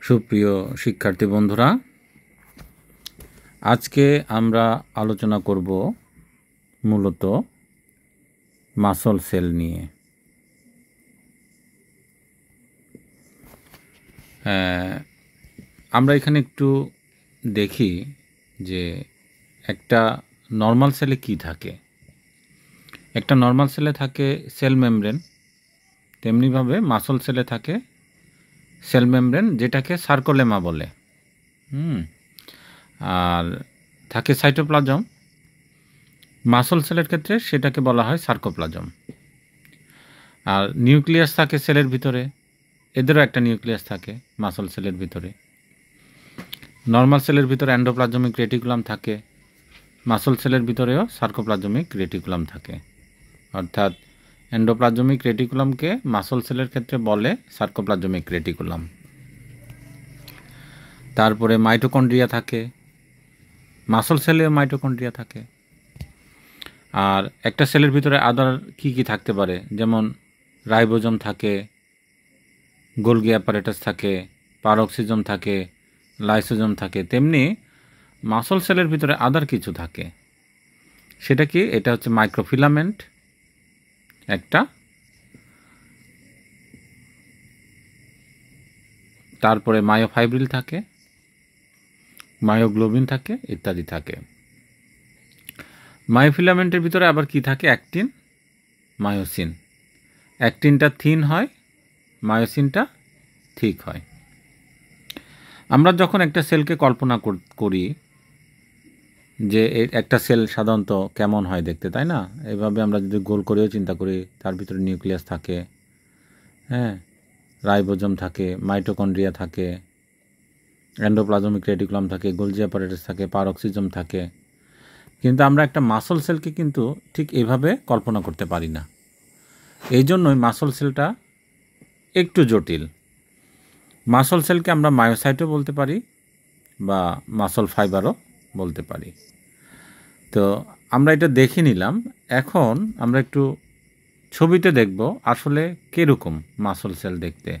সুপ্রিয় শিক্ষার্থী বন্ধুরা, আজকে আমরা আলোচনা করব মূলত মাসল সেল নিয়ে। আমরা এখানে একটু দেখি যে একটা নর্মাল সেলে কি থাকে। একটা নর্মাল সেলে থাকে সেল মেমব্রেন, তেমনিভাবে মাসল সেলে থাকে সেল মেমব্রেন, যেটাকে সার্কোলেমা বলে। আর থাকে সাইটোপ্লাজম। মাসল সেলের ক্ষেত্রে সেটাকে বলা হয় সার্কোপ্লাজম। আর নিউক্লিয়াস থাকে সেলের ভিতরে, এদেরও একটা নিউক্লিয়াস থাকে মাসল সেলের ভিতরে। নর্মাল সেলের ভিতরে এন্ডোপ্লাজমিক রেটিকুলাম থাকে, মাসল সেলের ভিতরেও সার্কোপ্লাজমিক রেটিকুলাম থাকে। অর্থাৎ এন্ডোপ্লাজমিক রেটিকুলামকে মাসল সেলের ক্ষেত্রে বলে সার্কোপ্লাজমিক রেটিকুলাম। তারপরে মাইটোকন্ড্রিয়া থাকে, মাসল সেলেও মাইটোকন্ড্রিয়া থাকে। আর একটা সেলের ভিতরে আদার কি থাকতে পারে, যেমন রাইবোজোম থাকে, গোলগি অ্যাপারেটাস থাকে, পারক্সিজম থাকে, লাইসোজোম থাকে। তেমনি মাসল সেলের ভিতরে আদার কিছু থাকে। সেটা কি? এটা হচ্ছে মাইক্রোফিলামেন্ট একটা, তারপরে মায়োফাইব্রিল থাকে, মায়োগ্লোবিন থাকে, ইত্যাদি থাকে। মায়োফিলামেন্টের ভিতরে আবার কি থাকে? Actin, myosin. অ্যাক্টিনটা থিন হয়, মায়োসিনটা ঠিক হয়। আমরা যখন একটা সেলকে কল্পনা করি যে একটা সেল সাধারণত কেমন হয় দেখতে, তাই না? এভাবে আমরা যদি গোল করেও চিন্তা করি, তার ভিতরে নিউক্লিয়াস থাকে, রাইবোজোম থাকে, মাইটোকন্ড্রিয়া থাকে, এন্ডোপ্লাজমিক রেটিকুলাম থাকে, গোলজি অ্যাপারেটাস থাকে, পারক্সিজম থাকে। কিন্তু আমরা একটা মাসল সেলকে কিন্তু ঠিক এভাবে কল্পনা করতে পারি না। এই জন্যই মাসল সেলটা একটু জটিল। মাসল সেলকে আমরা মায়োসাইটও বলতে পারি বা মাসল ফাইবারও বলতে পারি। তো আমরা এটা দেখে নিলাম। এখন আমরা একটু ছবিতে দেখব আসলে কীরকম মাসল সেল দেখতে।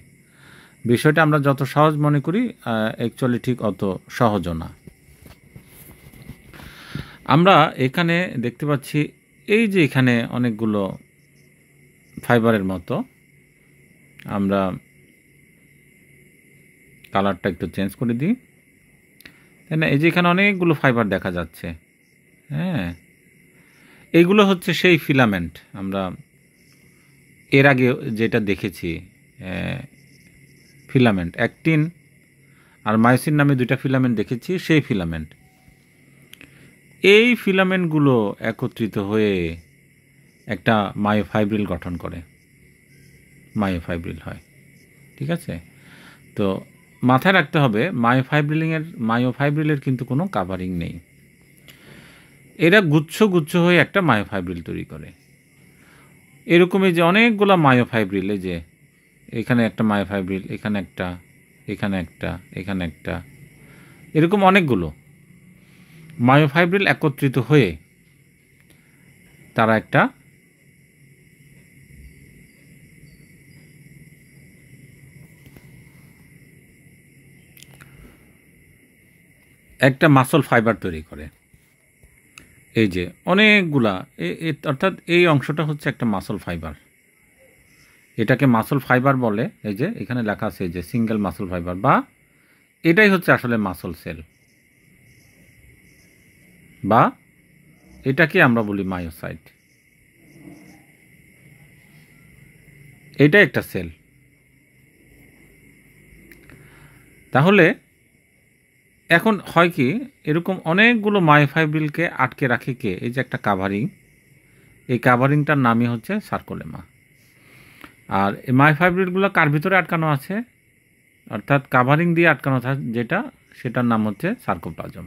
বিষয়টা আমরা যত সহজ মনে করি, অ্যাকচুয়ালি ঠিক অত সহজও না। আমরা এখানে দেখতে পাচ্ছি এই যে এখানে অনেকগুলো ফাইবারের মতো, আমরা কালারটা একটু চেঞ্জ করে দিই, তাই না? এই যে এখানে অনেকগুলো ফাইবার দেখা যাচ্ছে, এইগুলো হচ্ছে সেই ফিলামেন্ট আমরা এর আগে যেটা দেখেছি। ফিলামেন্ট অ্যাক্টিন আর মায়োসিন নামে দুইটা ফিলামেন্ট দেখেছি, সেই ফিলামেন্ট। এই ফিলামেন্টগুলো একত্রিত হয়ে একটা মায়োফাইব্রিল গঠন করে, মায়োফাইব্রিল হয়। ঠিক আছে? তো মাথায় রাখতে হবে মায়োফাইব্রিলের কিন্তু কোনো কাভারিং নেই। এরা গুচ্ছ গুচ্ছ হয়ে একটা মায়োফাইব্রিল তৈরি করে। এরকমই যে অনেকগুলো মায়োফাইব্রিল, এই যে এখানে একটা মায়োফাইব্রিল, এখানে একটা, এখানে একটা, এখানে একটা, এরকম অনেকগুলো মায়োফাইব্রিল একত্রিত হয়ে তারা একটা মাসল ফাইবার তৈরি করে। এই যে অনেকগুলা, অর্থাৎ এই অংশটা হচ্ছে একটা মাসল ফাইবার। এটাকে মাসল ফাইবার বলে। এই যে এখানে লেখা আছে যে সিঙ্গেল মাসল ফাইবার, বা এটাই হচ্ছে আসলে মাসল সেল, বা এটাকে আমরা বলি মায়োসাইট। এটা একটা সেল। তাহলে এখন হয় কি, এরকম অনেকগুলো মায়োফাইব্রিলকে আটকে রাখে কে? এই যে একটা কাভারিং, এই কাভারিংটার নামই হচ্ছে সার্কোলেমা। আর এই মায়োফাইব্রিলগুলো কার ভিতরে আটকানো আছে? অর্থাৎ কাভারিং দিয়ে আটকানো থাকে যেটা, সেটার নাম হচ্ছে সার্কোপ্লাজম।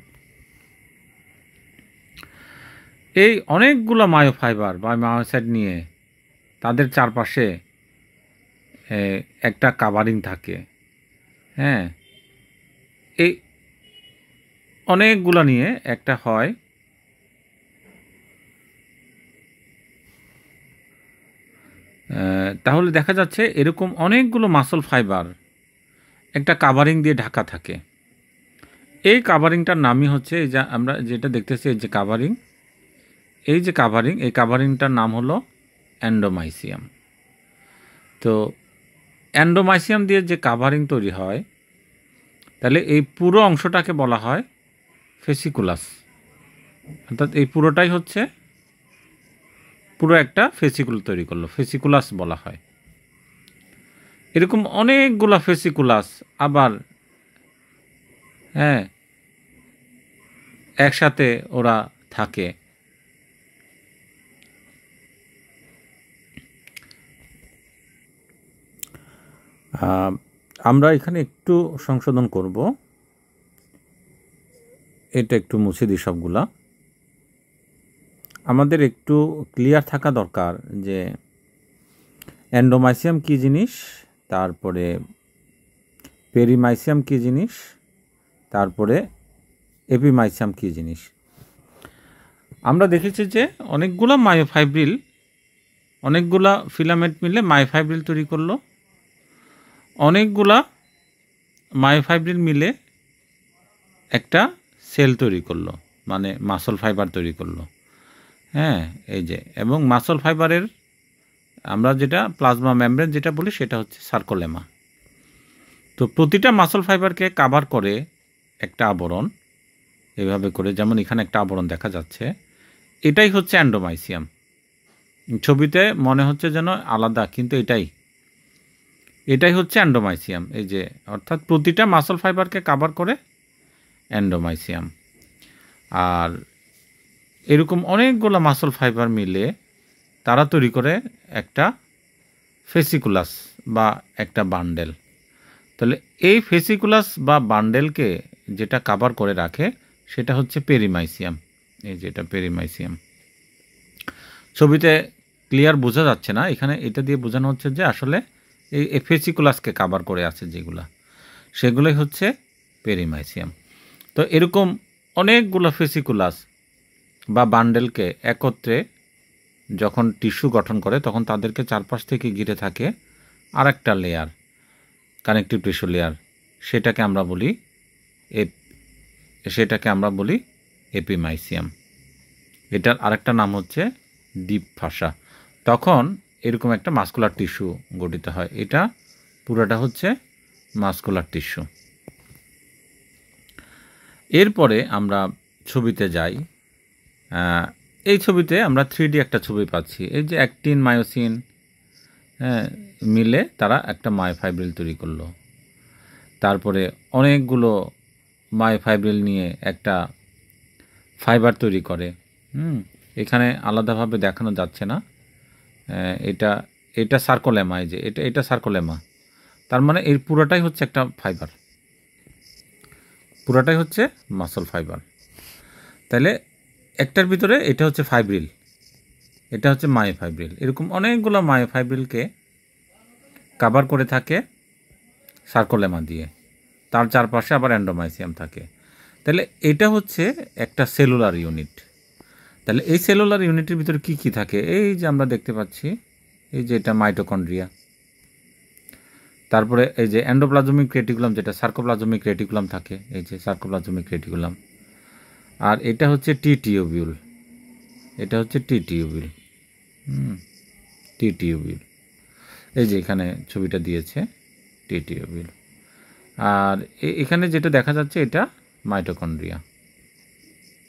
এই অনেকগুলো মায়োফাইবার বা মায়োসাইট নিয়ে তাদের চারপাশে একটা কাভারিং থাকে। এই অনেকগুলো নিয়ে একটা হয় তাহলে দেখা যাচ্ছে এরকম অনেকগুলো মাসল ফাইবার একটা কাভারিং দিয়ে ঢাকা থাকে। এই কাভারিংটার নামই হচ্ছে এই যে আমরা যেটা দেখতেছি এই যে কাভারিং, এই যে কাভারিং, এই কাভারিংটার নাম হলো এন্ডোমাইসিয়াম। তো এন্ডোমাইসিয়াম দিয়ে যে কাভারিং তৈরি হয়, তাহলে এই পুরো অংশটাকে বলা হয় ফেসিকুলাস। অর্থাৎ এই পুরোটাই হচ্ছে পুরো একটা ফেসিকুল তৈরি করলো, ফেসিকুলাস বলা হয়। এরকম অনেকগুলা ফেসিকুলাস আবার হ্যাঁ একসাথে ওরা থাকে। আমরা এখানে একটু সংশোধন করব, এটা একটু মুছে দিই সবগুলা। আমাদের একটু ক্লিয়ার থাকা দরকার যে এন্ডোমাইসিয়াম কী জিনিস, তারপরে পেরিমাইসিয়াম কী জিনিস, তারপরে এপিমাইসিয়াম কী জিনিস। আমরা দেখেছি যে অনেকগুলো মায়োফাইব্রিল, অনেকগুলা ফিলামেন্ট মিলে মায়োফাইব্রিল তৈরি করলো, অনেকগুলা মায়োফাইব্রিল মিলে একটা সেল তৈরি করলো, মানে মাসল ফাইবার তৈরি করলো। হ্যাঁ, এই যে, এবং মাসল ফাইবারের আমরা যেটা প্লাজমা মেমব্রেন যেটা বলি সেটা হচ্ছে সার্কোলেমা। তো প্রতিটা মাসল ফাইবারকে কাভার করে একটা আবরণ, এভাবে করে, যেমন এখানে একটা আবরণ দেখা যাচ্ছে, এটাই হচ্ছে এন্ডোমাইসিয়াম। ছবিতে মনে হচ্ছে যেন আলাদা, কিন্তু এটাই হচ্ছে এন্ডোমাইসিয়াম। এই যে, অর্থাৎ প্রতিটা মাসল ফাইবারকে কাভার করে এন্ডোমাইসিয়াম। আর এরকম অনেকগুলো মাসল ফাইবার মিলে তারা তৈরি করে একটা ফেসিকুলাস বা একটা বান্ডেল। তাহলে এই ফেসিকুলাস বা বান্ডেলকে যেটা কাভার করে রাখে সেটা হচ্ছে পেরিমাইসিয়াম। এই যেটা পেরিমাইসিয়াম, ছবিতে ক্লিয়ার বোঝা যাচ্ছে না, এখানে এটা দিয়ে বোঝানো হচ্ছে যে আসলে এই ফেসিকুলাসকে কাভার করে আছে যেগুলা, সেগুলোই হচ্ছে পেরিমাইসিয়াম। তো এরকম অনেকগুলো ফেসিকুলাস বা বান্ডেলকে একত্রে যখন টিস্যু গঠন করে তখন তাদেরকে চারপাশ থেকে ঘিরে থাকে আর একটা লেয়ার, কানেকটিভ টিস্যু লেয়ার, সেটাকে আমরা বলি এপিমাইসিয়াম। এটার আরেকটা নাম হচ্ছে ডিপ ফাসা। তখন এরকম একটা মাসকুলার টিস্যু গঠিত হয়, এটা পুরোটা হচ্ছে মাসকুলার টিস্যু। এরপরে আমরা ছবিতে যাই। এই ছবিতে আমরা 3D একটা ছবি পাচ্ছি। এই যে অ্যাক্টিন মায়োসিন মিলে তারা একটা মায়োফাইব্রিল তৈরি করলো, তারপরে অনেকগুলো মায়োফাইব্রিল নিয়ে একটা ফাইবার তৈরি করে। এখানে আলাদাভাবে দেখানো যাচ্ছে না, এটা সার্কোলেমা। এই যে এটা সার্কোলেমা, তার মানে এর পুরোটাই হচ্ছে একটা ফাইবার, পুরোটাই হচ্ছে মাসল ফাইবার। তাহলে একটার ভিতরে এটা হচ্ছে ফাইব্রিল, এটা হচ্ছে মায়োফাইব্রিল। এরকম অনেকগুলো মায়োফাইব্রিলকে কাভার করে থাকে সার্কোলেমা দিয়ে, তার চারপাশে আবার এন্ডোমাইসিয়াম থাকে। তাহলে এটা হচ্ছে একটা সেলুলার ইউনিট। তাহলে এই সেলুলার ইউনিটের ভিতরে কি কি থাকে? এই যে আমরা দেখতে পাচ্ছি, এই যে এটা মাইটোকন্ড্রিয়া, তারপরে এই যে এন্ডোপ্লাজমিক রেটিকুলাম, যেটা সার্কোপ্লাজমিক রেটিকুলাম থাকে, এই যে সার্কোপ্লাজমিক রেটিকুলাম। আর এটা হচ্ছে টি টিউবিউল, এটা হচ্ছে টি টিউবিউল, টি টিউবিউল। এই যে এখানে ছবিটা দিয়েছে টি টিউবিউল। আর এখানে যেটা দেখা যাচ্ছে এটা মাইটোকন্ড্রিয়া,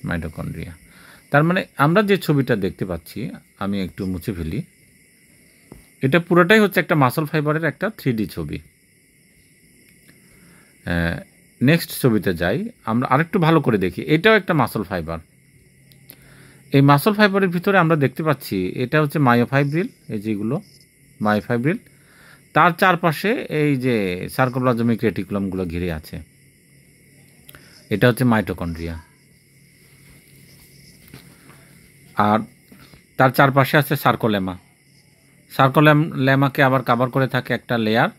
মাইটোকন্ড্রিয়া। তার মানে আমরা যে ছবিটা দেখতে পাচ্ছি, আমি একটু মুছে ফেলি, এটা পুরোটাই হচ্ছে একটা মাসল ফাইবারের একটা 3D ছবি। নেক্সট ছবিতে যাই, আমরা আরেকটু ভালো করে দেখি। এটাও একটা মাসল ফাইবার। এই মাসল ফাইবারের ভিতরে আমরা দেখতে পাচ্ছি এটা হচ্ছে মায়োফাইব্রিল, এই যেগুলো মায়োফাইব্রিল, তার চারপাশে এই যে সার্কোপ্লাজমিক রেটিকুলামগুলো ঘিরে আছে, এটা হচ্ছে মাইটোকন্ড্রিয়া। আর তার চারপাশে আছে সার্কোলেমা, সার্কোলেমাকে আবার কাভার করে থাকে একটা লেয়ার,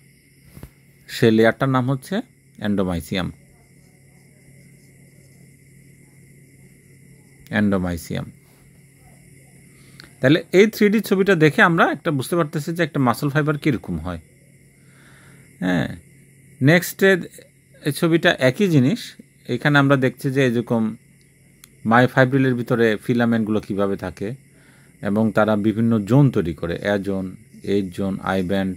সেই লেয়ারটার নাম হচ্ছে এন্ডোমাইসিয়াম, এন্ডোমাইসিয়াম। তাহলে এই 3D ছবিটা দেখে আমরা একটা বুঝতে পারতেছি যে একটা মাসল ফাইবার কীরকম হয়। হ্যাঁ, নেক্সটে এই ছবিটা একই জিনিস। এখানে আমরা দেখছি যে এরকম মায়োফাইব্রিলের ভিতরে ফিলামেন্টগুলো কিভাবে থাকে এবং তারা বিভিন্ন জোন তৈরি করে, A zone, H zone, I band.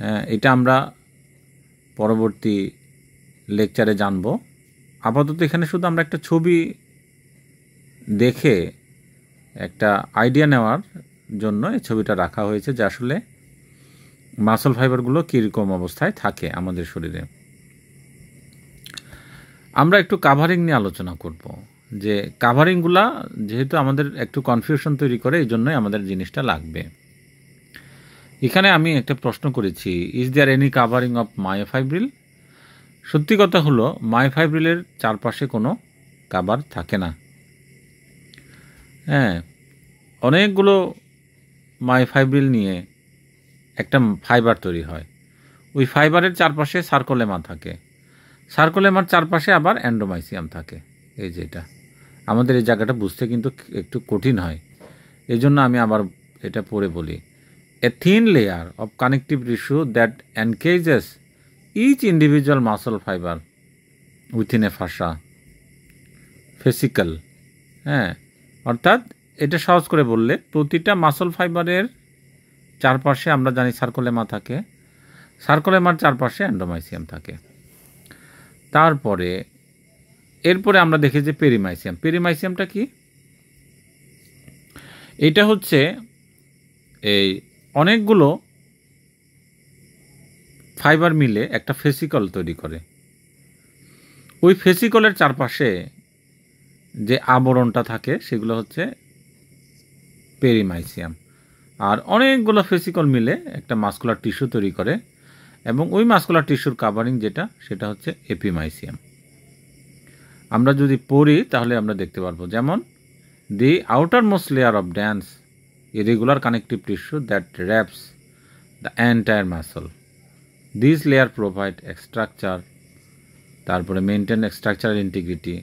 হ্যাঁ, এটা আমরা পরবর্তী লেকচারে জানব। আপাতত এখানে শুধু আমরা একটা ছবি দেখে একটা আইডিয়া নেওয়ার জন্য এই ছবিটা রাখা হয়েছে যে আসলে মাসল ফাইবারগুলো কীরকম অবস্থায় থাকে আমাদের শরীরে। আমরা একটু কাভারিং নিয়ে আলোচনা করব, যে কাভারিংগুলা যেহেতু আমাদের একটু কনফিউশন তৈরি করে, এই জন্যই আমাদের জিনিসটা লাগবে। এখানে আমি একটা প্রশ্ন করেছি, is there any covering of myofibril? সত্যি কথা হলো মায়োফাইব্রিলের চারপাশে কোনো কাভার থাকে না। হ্যাঁ, অনেকগুলো মায়োফাইব্রিল নিয়ে একটা ফাইবার তৈরি হয়। ওই ফাইবারের চারপাশে সার্কোলেমা থাকে, সার্কোলেমার চারপাশে আবার অ্যান্ডোমাইসিয়াম থাকে। এই যেটা আমাদের এই জায়গাটা বুঝতে কিন্তু একটু কঠিন হয়, এই জন্য আমি আবার এটা পড়ে বলি। A thin layer of connective tissue that encases each individual muscle fibre within a fascia fascicle. হ্যাঁ, অর্থাৎ এটা সহজ করে বললে প্রতিটা মাসল ফাইবারের চারপাশে আমরা জানি সার্কোলেমা থাকে, সার্কোলেমার চারপাশে অ্যান্ডোমাইসিয়াম থাকে। তারপরে এরপরে আমরা দেখি যে পেরিমাইসিয়াম। পেরিমাইসিয়ামটা কি? এটা হচ্ছে এই অনেকগুলো ফাইবার মিলে একটা ফেসিকল তৈরি করে। ওই ফেসিকলের চারপাশে যে আবরণটা থাকে সেগুলো হচ্ছে পেরিমাইসিয়াম। আর অনেকগুলো ফেসিকল মিলে একটা মাসকুলার টিস্যু তৈরি করে, এবং ওই মাসকুলার টিস্যুর কাভারিং যেটা, সেটা হচ্ছে এপিমাইসিয়াম। আমরা যদি পড়ি তাহলে আমরা দেখতে পারবো, যেমন the outermost layer of dense irregular connective tissue that wraps the entire muscle, this layer provide structure, তারপরে maintain structural integrity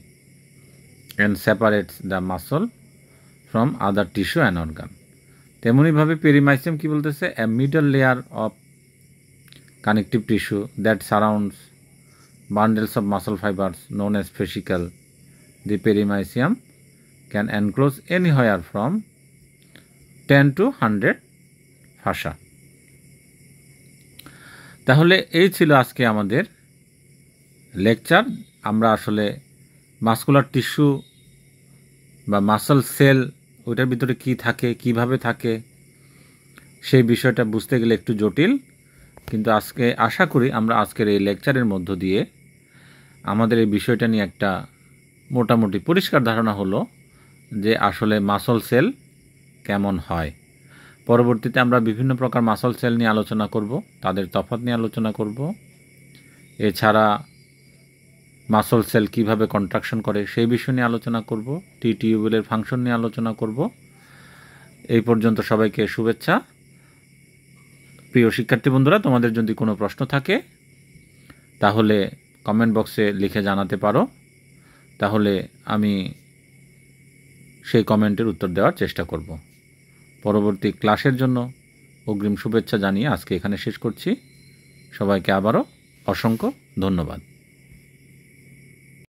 and separates the muscle from other tissue and organ. তেমনইভাবে পেরিমাইসিয়াম কি বলতেছে? A middle layer of connective tissue that surrounds bundles of muscle fibers known as fascicle. The perimysium can enclose anywhere from 10 to 100 fascia. তাহলে এই ছিল আজকে আমাদের lecture. আমরা আসলে মাসকুলার টিস্যু বা মাসল সেল ওইটার ভিতরে কি থাকে, কিভাবে থাকে, সেই বিষয়টা বুঝতে গেলে একটু জটিল, কিন্তু আজকে আশা করি আমরা আজকের এই লেকচারের মধ্য দিয়ে আমাদের এই বিষয়টা নিয়ে একটা মোটামুটি পরিষ্কার ধারণা হলো যে আসলে মাসল সেল কেমন হয়। পরবর্তীতে আমরা বিভিন্ন প্রকার মাসল সেল নিয়ে আলোচনা করব, তাদের তফাৎ নিয়ে আলোচনা করব। এছাড়া মাসল সেল কিভাবে কন্ট্রাকশন করে সেই বিষয় নিয়ে আলোচনা করব, টি টিউবুলের ফাংশন নিয়ে আলোচনা করব। এই পর্যন্ত সবাইকে শুভেচ্ছা। প্রিয় শিক্ষার্থী বন্ধুরা, তোমাদের যদি কোনো প্রশ্ন থাকে তাহলে কমেন্ট বক্সে লিখে জানাতে পারো, তাহলে আমি সেই কমেন্টের উত্তর দেওয়ার চেষ্টা করব। পরবর্তী ক্লাসের জন্য অগ্রিম শুভেচ্ছা জানিয়ে আজকে এখানে শেষ করছি। সবাইকে আবারও অসংখ্য ধন্যবাদ।